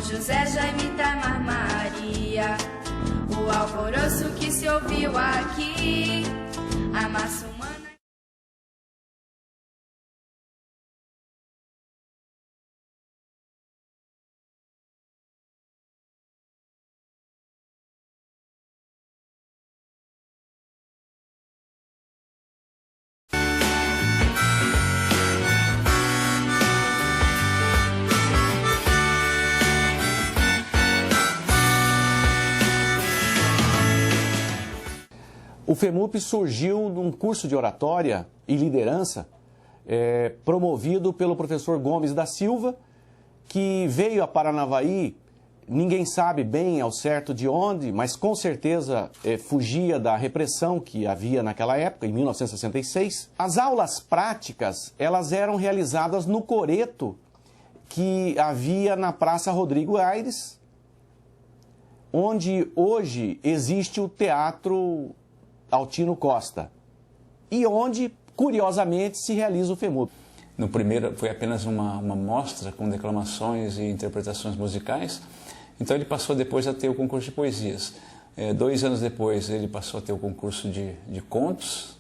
São José, Jaime, Itamar, Maria, o alvoroço que se ouviu aqui, a massa humana. O FEMUP surgiu num curso de oratória e liderança promovido pelo professor Gomes da Silva, que veio a Paranavaí, ninguém sabe bem ao certo de onde, mas com certeza fugia da repressão que havia naquela época, em 1966. As aulas práticas, elas eram realizadas no coreto que havia na Praça Rodrigo Aires, onde hoje existe o Teatro Altino Costa, e onde, curiosamente, se realiza o FEMUP. No primeiro foi apenas uma mostra com declamações e interpretações musicais, então ele passou depois a ter o concurso de poesias. 2 anos depois ele passou a ter o concurso de contos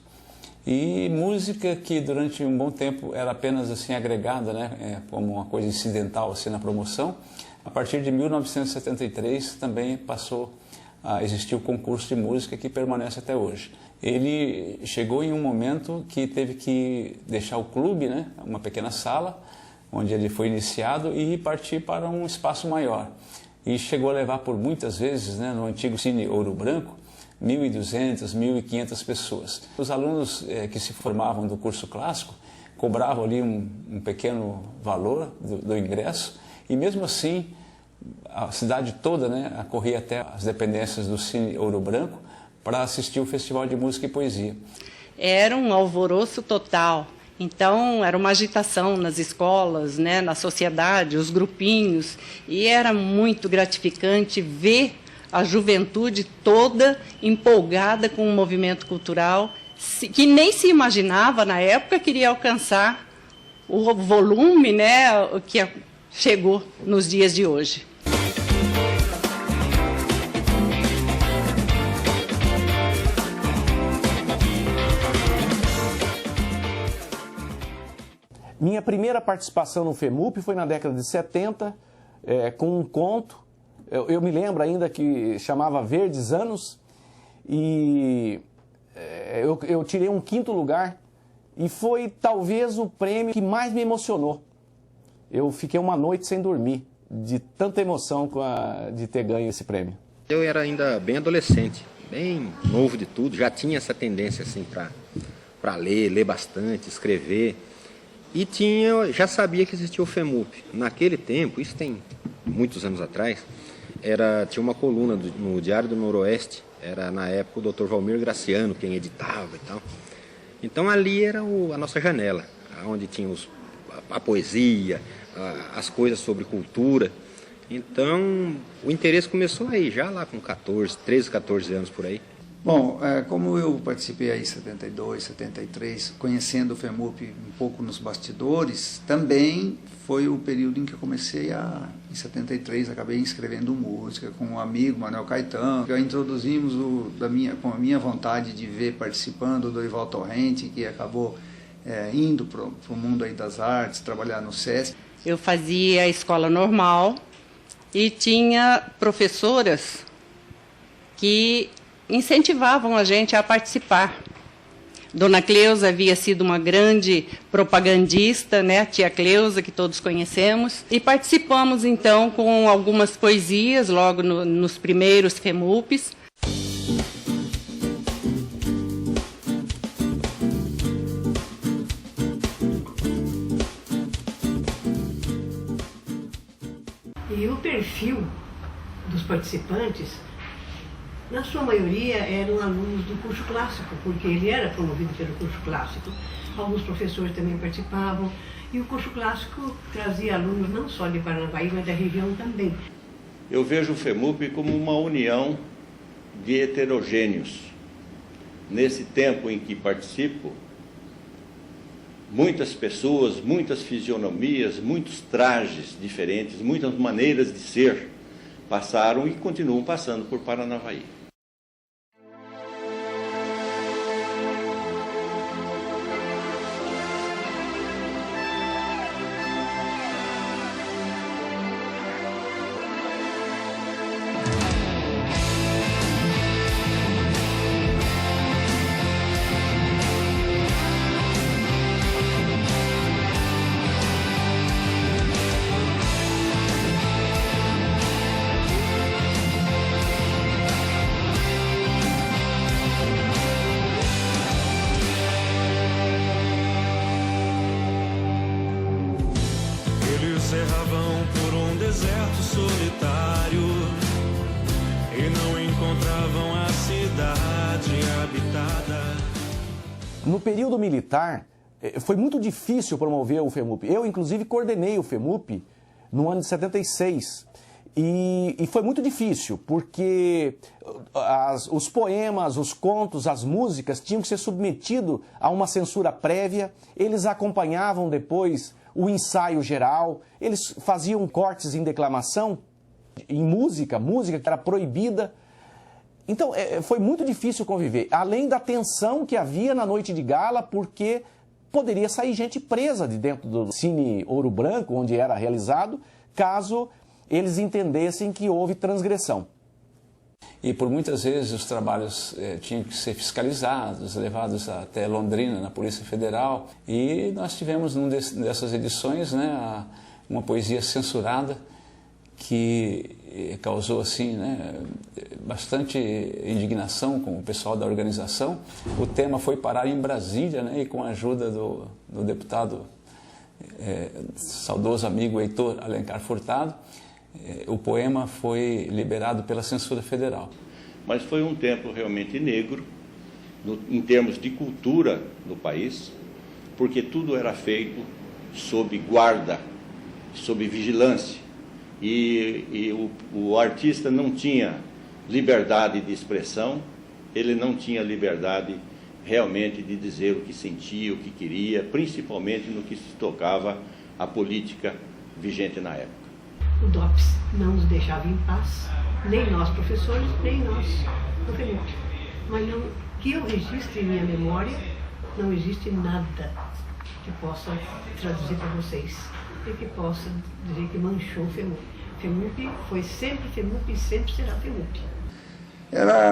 e música, que durante um bom tempo era apenas assim agregada, né, como uma coisa incidental assim na promoção. A partir de 1973 também passou a existir o concurso de música, que permanece até hoje. Ele chegou em um momento que teve que deixar o clube, né, uma pequena sala, onde ele foi iniciado, e partir para um espaço maior. E chegou a levar por muitas vezes, né, no antigo Cine Ouro Branco, 1.200, 1.500 pessoas. Os alunos que se formavam do curso clássico cobravam ali um pequeno valor do ingresso, e mesmo assim a cidade toda, né, acorria até as dependências do Cine Ouro Branco para assistir o Festival de Música e Poesia. Era um alvoroço total, então era uma agitação nas escolas, né, na sociedade, os grupinhos, e era muito gratificante ver a juventude toda empolgada com o movimento cultural, que nem se imaginava na época que iria alcançar o volume, né, que chegou nos dias de hoje. Minha primeira participação no FEMUP foi na década de 70, com um conto. Eu me lembro ainda que chamava Verdes Anos, e eu tirei um 5º lugar, e foi talvez o prêmio que mais me emocionou. Eu fiquei uma noite sem dormir, de tanta emoção de ter ganho esse prêmio. Eu era ainda bem adolescente, bem novo de tudo, já tinha essa tendência assim para ler bastante, escrever. E já sabia que existia o FEMUP. Naquele tempo, isso tem muitos anos atrás, tinha uma coluna no Diário do Noroeste, era na época o Dr. Valmir Graciano quem editava e tal. Então ali era a nossa janela, onde tinha a poesia, as coisas sobre cultura. Então o interesse começou aí, já lá com 13, 14 anos por aí. Bom, como eu participei aí em 72, 73, conhecendo o FEMUP um pouco nos bastidores, também foi o período em que eu comecei em 73, acabei escrevendo música com um amigo, Manuel Caetano, que introduzimos com a minha vontade de ver participando do Dorival Torrente, que acabou indo para o mundo aí das artes, trabalhar no SESC. Eu fazia a escola normal e tinha professoras que incentivavam a gente a participar. Dona Cleusa havia sido uma grande propagandista, né? A tia Cleusa, que todos conhecemos, e participamos então com algumas poesias logo nos primeiros FEMUPs. E o perfil dos participantes, na sua maioria, eram alunos do curso clássico, porque ele era promovido pelo curso clássico. Alguns professores também participavam, e o curso clássico trazia alunos não só de Paranavaí, mas da região também. Eu vejo o FEMUP como uma união de heterogêneos. Nesse tempo em que participo, muitas pessoas, muitas fisionomias, muitos trajes diferentes, muitas maneiras de ser passaram e continuam passando por Paranavaí. Erravam por um deserto solitário e não encontravam a cidade habitada. No período militar, foi muito difícil promover o FEMUP. Eu, inclusive, coordenei o FEMUP no ano de 76. E foi muito difícil, porque os poemas, os contos, as músicas tinham que ser submetidos a uma censura prévia. Eles acompanhavam depois o ensaio geral, eles faziam cortes em declamação, em música que era proibida. Então, foi muito difícil conviver, além da tensão que havia na noite de gala, porque poderia sair gente presa de dentro do Cine Ouro Branco, onde era realizado, caso eles entendessem que houve transgressão. E por muitas vezes os trabalhos tinham que ser fiscalizados, levados até Londrina, na Polícia Federal. E nós tivemos numa dessas edições, né, uma poesia censurada que causou assim, né, bastante indignação com o pessoal da organização. O tema foi parar em Brasília, né, e com a ajuda do deputado, saudoso amigo Heitor Alencar Furtado, o poema foi liberado pela censura federal. Mas foi um tempo realmente negro, em termos de cultura no país, porque tudo era feito sob guarda, sob vigilância. E o artista não tinha liberdade de expressão, ele não tinha liberdade realmente de dizer o que sentia, o que queria, principalmente no que se tocava à política vigente na época. O DOPS não nos deixava em paz, nem nós professores, nem nós do FEMUP. Mas não, que eu registre em minha memória, não existe nada que possa traduzir para vocês e que possa dizer que manchou o FEMUP. FEMUP foi sempre FEMUP e sempre será FEMUP.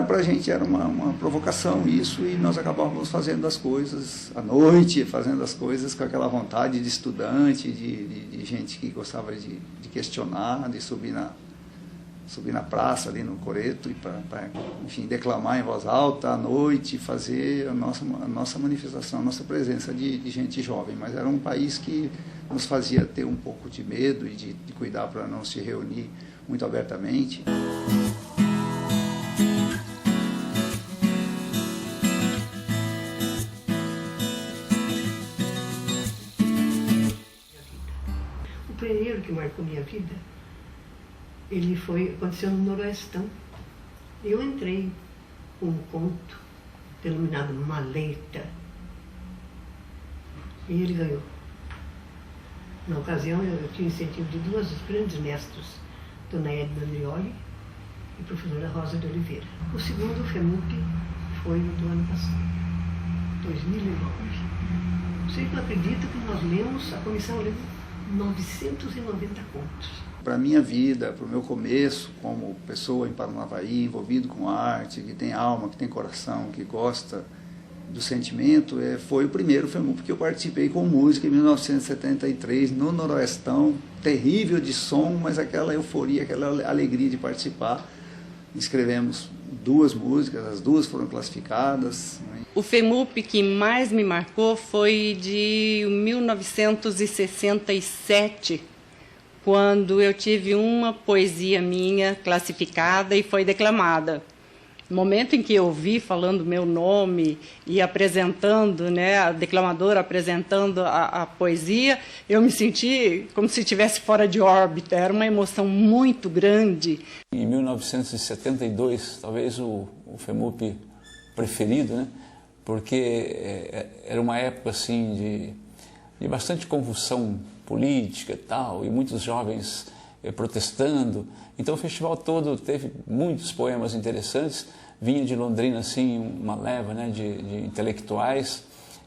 Pra gente era uma provocação isso, e nós acabávamos fazendo as coisas à noite, fazendo as coisas com aquela vontade de estudante, de gente que gostava de questionar, de subir na praça ali no Coreto e para enfim, declamar em voz alta à noite, fazer a nossa manifestação, a nossa presença de gente jovem. Mas era um país que nos fazia ter um pouco de medo e de cuidar para não se reunir muito abertamente. O primeiro que marcou minha vida, ele aconteceu no Noroestão. Eu entrei com um conto denominado Maleta, e ele ganhou. Na ocasião, eu tinha incentivo de duas grandes mestras, Dona Edna Andrioli e professora Rosa de Oliveira. O segundo FEMUP foi do ano passado, 2009. Você não acredita que a comissão leu 990 contos. Para a minha vida, para o meu começo como pessoa em Paranavaí, envolvido com arte, que tem alma, que tem coração, que gosta do sentimento, foi o primeiro FEMUP que eu participei com música em 1973, no Noroestão, terrível de som, mas aquela euforia, aquela alegria de participar. Escrevemos 2 músicas, as 2 foram classificadas. O FEMUP que mais me marcou foi de 1967, quando eu tive uma poesia minha classificada e foi declamada. No momento em que eu ouvi falando meu nome e apresentando, né, a declamadora apresentando a poesia, eu me senti como se estivesse fora de órbita. Era uma emoção muito grande. Em 1972, talvez o FEMUP preferido, né, porque era uma época assim de bastante convulsão política e tal, e muitos jovens protestando. Então o festival todo teve muitos poemas interessantes. Vinha de Londrina assim uma leva, né, de intelectuais,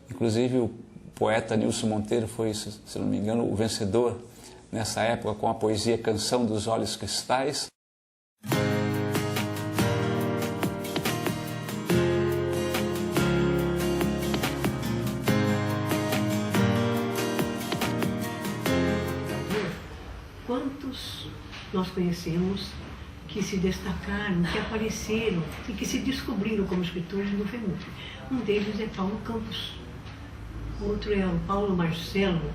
inclusive o poeta Nilson Monteiro foi, se não me engano, o vencedor nessa época com a poesia Canção dos Olhos Cristais. Quantos nós conhecemos que se destacaram, que apareceram e que se descobriram como escritores no FEMUP? Um deles é Paulo Campos, outro é o Paulo Marcelo.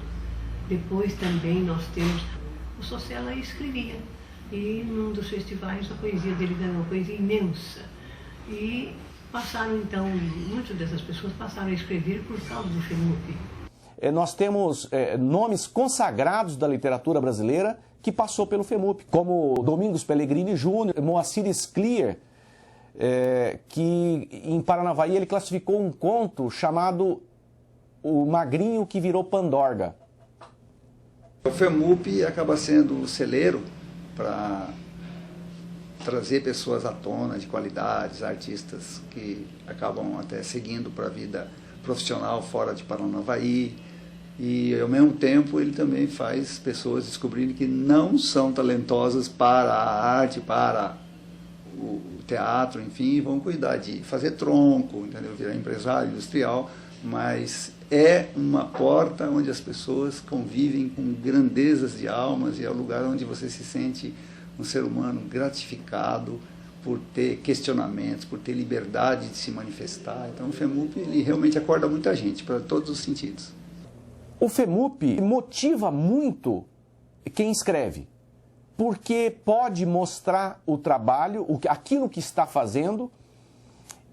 Depois também nós temos o Socella escrevia, e num dos festivais a poesia dele ganhou uma poesia imensa. E passaram então, muitas dessas pessoas passaram a escrever por causa do FEMUP. Nós temos nomes consagrados da literatura brasileira que passou pelo FEMUP, como Domingos Pellegrini Júnior, Moacir Scliar, que em Paranavaí ele classificou um conto chamado O Magrinho que Virou Pandorga. O FEMUP acaba sendo o celeiro para trazer pessoas à tona de qualidades, artistas que acabam até seguindo para a vida profissional fora de Paranavaí. E, ao mesmo tempo, ele também faz pessoas descobrirem que não são talentosas para a arte, para o teatro, enfim, vão cuidar de fazer tronco, entendeu? Virar empresário industrial, mas é uma porta onde as pessoas convivem com grandezas de almas e é o lugar onde você se sente um ser humano gratificado por ter questionamentos, por ter liberdade de se manifestar. Então o FEMUP ele realmente acorda muita gente, para todos os sentidos. O FEMUP motiva muito quem escreve, porque pode mostrar o trabalho, aquilo que está fazendo,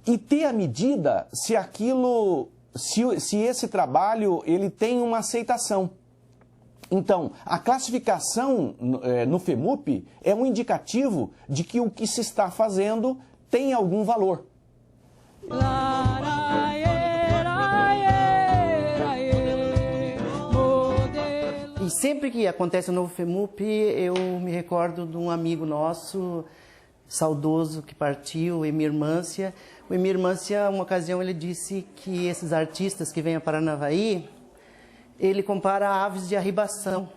e ter a medida se aquilo, se esse trabalho ele tem uma aceitação. Então, a classificação no FEMUP é um indicativo de que o que se está fazendo tem algum valor. E sempre que acontece um novo FEMUP, eu me recordo de um amigo nosso, saudoso, que partiu, o Emir Mância. O Emir Mância, uma ocasião, ele disse que esses artistas que vêm a Paranavaí, ele compara a aves de arribação,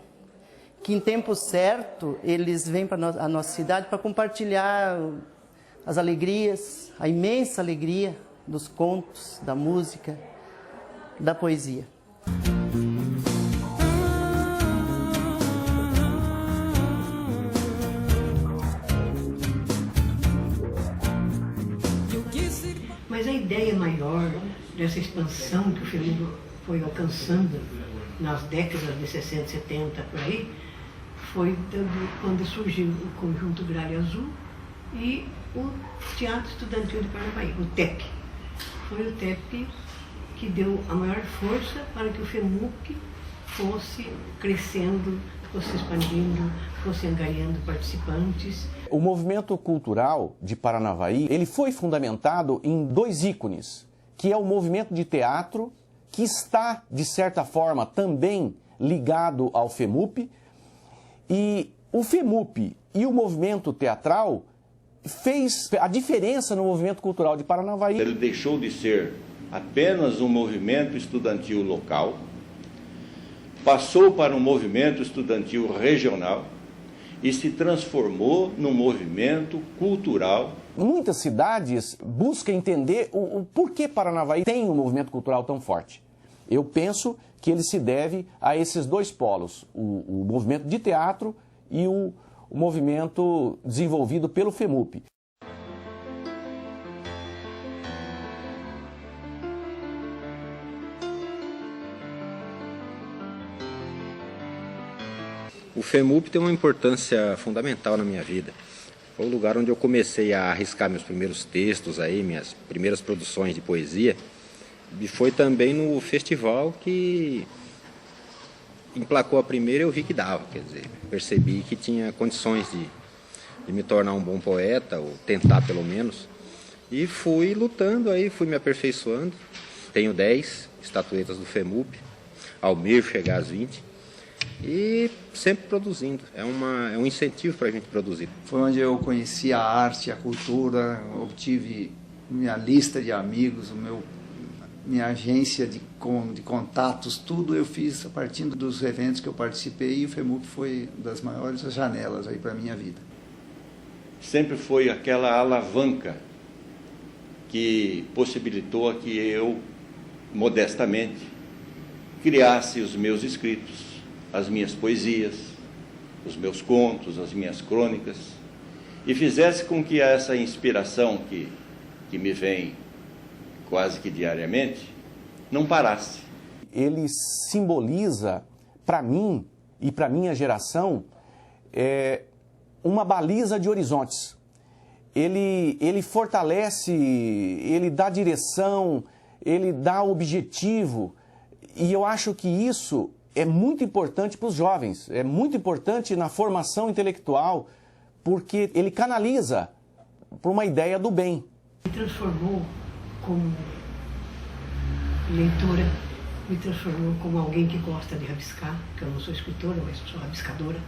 que em tempo certo eles vêm para a nossa cidade para compartilhar as alegrias, a imensa alegria dos contos, da música, da poesia. Mas a ideia maior dessa expansão que o FEMUP foi alcançando nas décadas de 60, 70, por aí, foi quando surgiu o Conjunto Gralha Azul e o Teatro Estudantil de Paranavaí, o TEP. Foi o TEP que deu a maior força para que o FEMUP fosse crescendo, fosse expandindo, fosse angariando participantes. O movimento cultural de Paranavaí, ele foi fundamentado em dois ícones, que é o movimento de teatro, que está, de certa forma, também ligado ao FEMUP, e o FEMUP e o movimento teatral fez a diferença no movimento cultural de Paranavaí. Ele deixou de ser apenas um movimento estudantil local, passou para um movimento estudantil regional e se transformou num movimento cultural. Muitas cidades buscam entender o porquê Paranavaí tem um movimento cultural tão forte. Eu penso que ele se deve a esses dois polos, o movimento de teatro e o movimento desenvolvido pelo FEMUP. O FEMUP tem uma importância fundamental na minha vida. Foi o lugar onde eu comecei a arriscar meus primeiros textos, aí, minhas primeiras produções de poesia. E foi também no festival que emplacou a primeira, eu vi que dava, quer dizer, percebi que tinha condições de me tornar um bom poeta, ou tentar pelo menos. E fui lutando aí, fui me aperfeiçoando. Tenho 10 estatuetas do FEMUP. almejo chegar às 20, e sempre produzindo. É um incentivo para a gente produzir. Foi onde eu conheci a arte, a cultura, obtive minha lista de amigos, minha agência de contatos, tudo eu fiz a partir dos eventos que eu participei, e o FEMUP foi uma das maiores janelas aí para a minha vida. Sempre foi aquela alavanca que possibilitou que eu, modestamente, criasse os meus escritos, as minhas poesias, os meus contos, as minhas crônicas, e fizesse com que essa inspiração que me vem quase que diariamente, não parasse. Ele simboliza, para mim e para minha geração, uma baliza de horizontes. Ele fortalece, ele dá direção, ele dá objetivo, e eu acho que isso é muito importante para os jovens, é muito importante na formação intelectual, porque ele canaliza para uma ideia do bem. Me transformou como leitora, me transformou como alguém que gosta de rabiscar, que eu não sou escritora, mas sou rabiscadora.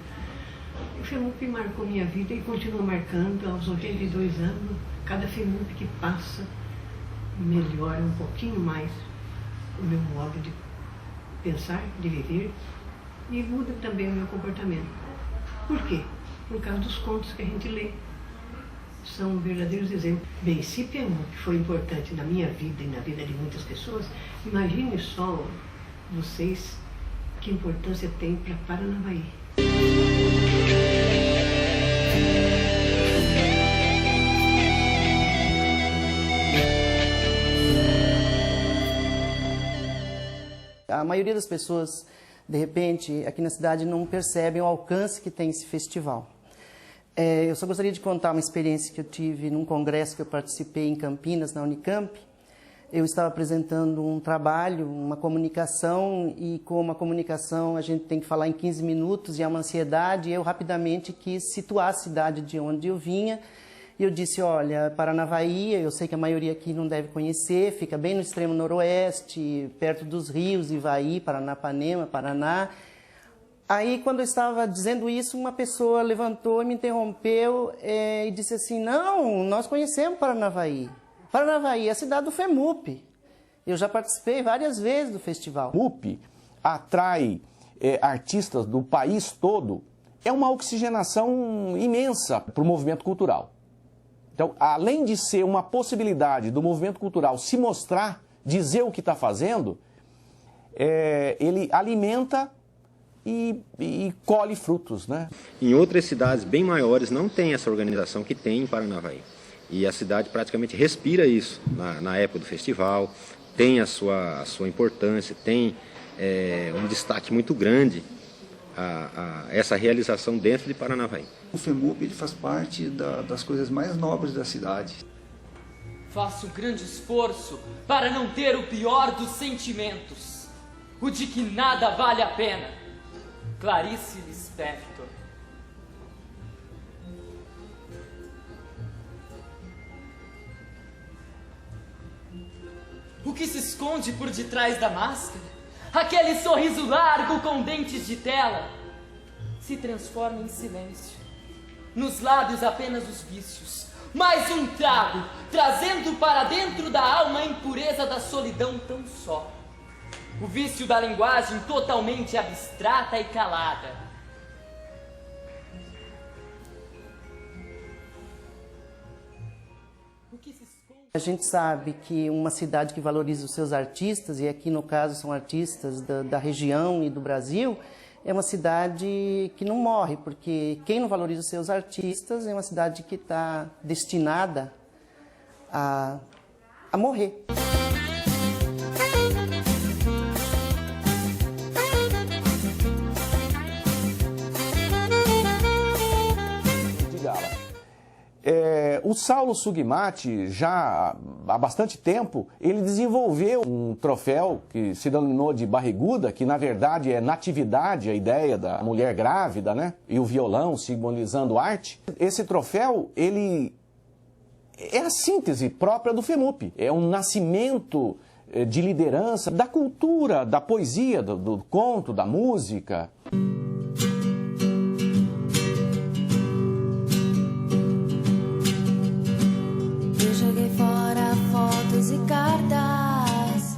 O FEMUP marcou minha vida e continua marcando aos 82 anos. Cada FEMUP que passa melhora um pouquinho mais o meu modo de pensar, de viver, e muda também o meu comportamento. Por quê? Por causa dos contos que a gente lê. São verdadeiros exemplos. Bem, se FEMUP foi importante na minha vida e na vida de muitas pessoas, imagine só vocês que importância tem para Paranavaí. A maioria das pessoas, de repente, aqui na cidade não percebem o alcance que tem esse festival. Eu só gostaria de contar uma experiência que eu tive num congresso que eu participei em Campinas, na Unicamp. Eu estava apresentando um trabalho, uma comunicação, e como a comunicação a gente tem que falar em 15 minutos e é uma ansiedade, eu rapidamente quis situar a cidade de onde eu vinha. E eu disse, olha, Paranavaí, eu sei que a maioria aqui não deve conhecer, fica bem no extremo noroeste, perto dos rios, Ivaí, Paranapanema, Paraná. Aí, quando eu estava dizendo isso, uma pessoa levantou e me interrompeu e disse assim, não, nós conhecemos Paranavaí. Paranavaí é a cidade do FEMUP. Eu já participei várias vezes do festival. O FEMUP atrai artistas do país todo, é uma oxigenação imensa para o movimento cultural. Então, além de ser uma possibilidade do movimento cultural se mostrar, dizer o que está fazendo, ele alimenta e colhe frutos, né? Em outras cidades bem maiores não tem essa organização que tem em Paranavaí. E a cidade praticamente respira isso na época do festival, tem a sua importância, tem um destaque muito grande a essa realização dentro de Paranavaí. O FEMUP ele faz parte das coisas mais nobres da cidade. Faço um grande esforço para não ter o pior dos sentimentos, o de que nada vale a pena. Clarice Lispector. O que se esconde por detrás da máscara, aquele sorriso largo com dentes de tela, se transforma em silêncio. Nos lábios apenas os vícios, mais um trago, trazendo para dentro da alma a impureza da solidão tão só. O vício da linguagem totalmente abstrata e calada. A gente sabe que uma cidade que valoriza os seus artistas, e aqui no caso são artistas da região e do Brasil, é uma cidade que não morre, porque quem não valoriza os seus artistas é uma cidade que está destinada a morrer. O Saulo Sugmati, já há bastante tempo, ele desenvolveu um troféu que se denominou de barriguda, que na verdade é natividade, a ideia da mulher grávida, né? E o violão simbolizando arte. Esse troféu, ele é a síntese própria do FEMUP. É um nascimento de liderança, da cultura, da poesia, do conto, da música. Eu joguei fora fotos e cartas.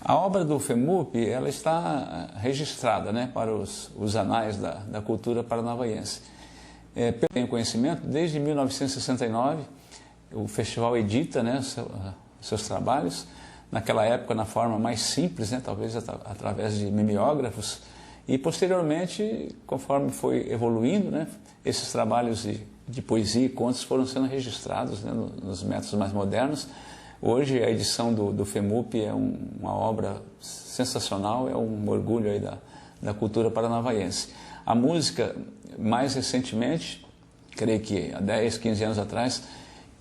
A obra do FEMUP, ela está registrada, né, para os anais da cultura paranavaense. Tenho conhecimento, desde 1969, o festival edita, né, seus trabalhos, naquela época na forma mais simples, né, talvez através de mimeógrafos, e posteriormente, conforme foi evoluindo, né, esses trabalhos de poesia e contos foram sendo registrados, né, nos métodos mais modernos. Hoje a edição do FEMUP é uma obra sensacional, é um orgulho aí da cultura paranavaense. A música, mais recentemente, creio que há 10, 15 anos atrás,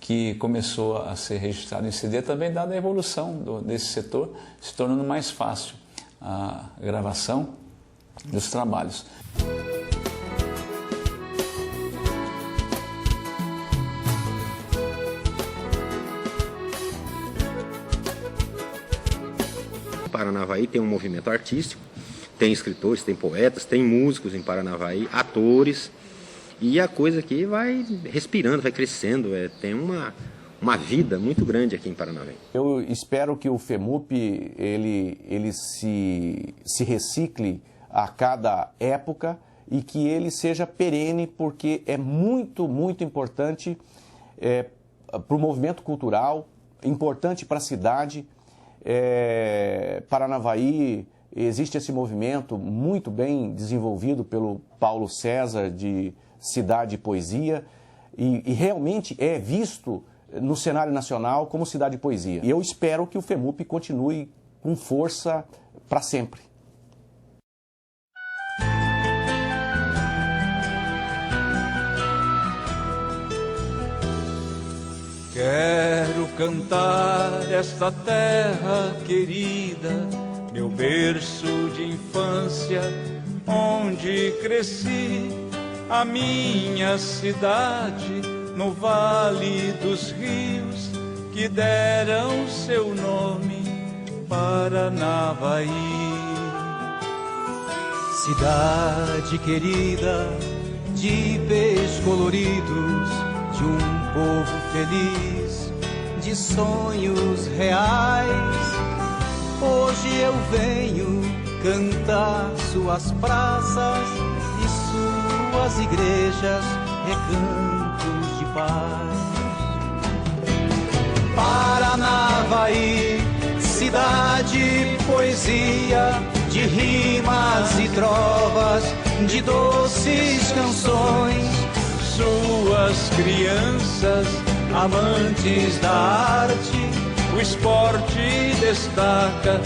que começou a ser registrado em CD, também dada a evolução desse setor, se tornando mais fácil a gravação dos trabalhos. Paranavaí tem um movimento artístico, tem escritores, tem poetas, tem músicos em Paranavaí, atores, e a coisa aqui vai respirando, vai crescendo, tem uma vida muito grande aqui em Paranavaí. Eu espero que o FEMUP ele se recicle a cada época e que ele seja perene, porque é muito, muito importante para o movimento cultural, importante para a cidade. Paranavaí, existe esse movimento muito bem desenvolvido pelo Paulo César de Cidade e Poesia e realmente é visto no cenário nacional como cidade de poesia. E eu espero que o FEMUP continue com força para sempre. Quero cantar esta terra querida, meu berço de infância, onde cresci, a minha cidade, no vale dos rios, que deram seu nome, Paranavaí. Cidade querida, de peixes coloridos, de um povo feliz, de sonhos reais. Hoje eu venho cantar suas praças e suas igrejas, recantos de paz. Paranavaí, cidade, poesia, de rimas e trovas, de doces canções. Suas crianças, amantes da arte, o esporte destaca